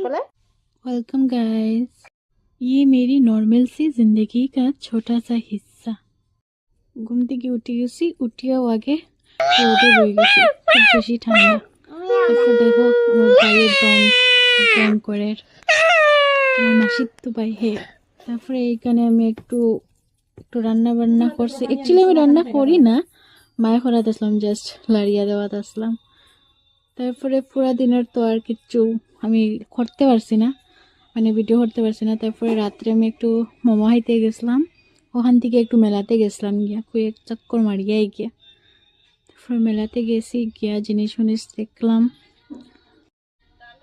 Welcome guys, ये मेरी normal सी जिंदगी का छोटा सा हिस्सा। ঘুম থেকে উঠে গেছি, উঠিয়াও আগে রোদে বয়ে গেছি, খুব বেশি ঠান্ডা। তারপর দেখো আমার ভাইয়ের ডং করে, আমার মাসির তো ভাই হে। তারপরে এইখানে আমি একটু একটু রান্না বান্না করছি। অ্যাকচুয়ালি আমি রান্না করি না, মায়ে করাতে আসলাম, জাস্ট লাড়িয়া দেওয়াতে আসলাম। তারপরে পুরা দিনের তো আর কিচ্ছু আমি করতে পারছি না, মানে ভিডিও করতে পারছি না। তারপরে রাত্রে আমি একটু মোমো খাইতে গেছিলাম, ওখান থেকে একটু মেলাতে গেছিলাম, গিয়া কয়েক চক্কর মারিয়াই গিয়া। তারপরে মেলাতে গেছি, গিয়া জিনিস দেখলাম।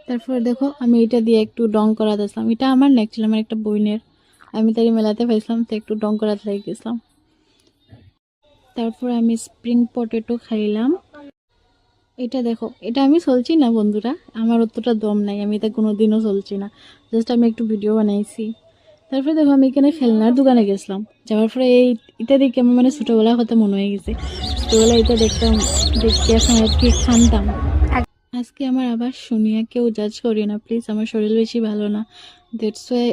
তারপরে দেখো আমি এটা দিয়ে একটু ডং করাতে আসলাম। এটা আমার না, অ্যাকচুয়ালি আমার একটা বইনের, আমি তাই মেলাতে পাইছিলাম, তো একটু ডং করাতে লাগে গেছিলাম। তারপরে আমি স্প্রিং পটেটো খাইলাম। এটা দেখো, এটা আমি চলছি না বন্ধুরা, আমার অতটা দম নাই, আমি এটা কোনোদিনও চলছি না, জাস্ট আমি একটু ভিডিও বানাইছি। তারপরে দেখো আমি এখানে খেলনার দোকানে গেছিলাম, যাওয়ার পরে এটা দেখে আমার মানে ছোটোবেলার কথা মনে হয়ে গেছে। ছোটোবেলায় এটা দেখতাম, দেখতে এখন আর কি খানতাম। আজকে আমার আবার শুনিয়া কেউ জাজ করি না প্লিজ, আমার শরীর বেশি ভালো না, দ্যাটস ওয়াই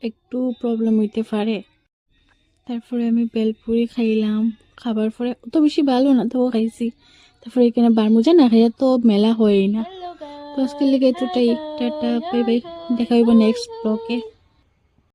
একটু প্রবলেম হইতে পারে। তারপরে আমি বেলপুরি খাইলাম, খাবার পরে অত বেশি ভালো না তবু খাইছি। তারপরে এখানে বারমুজা না খাইয়া তো মেলা হয়ই না। তো আজকের লেগে এতটাই, টাটা বাই বাই, দেখা হইব নেক্সট ব্লগে।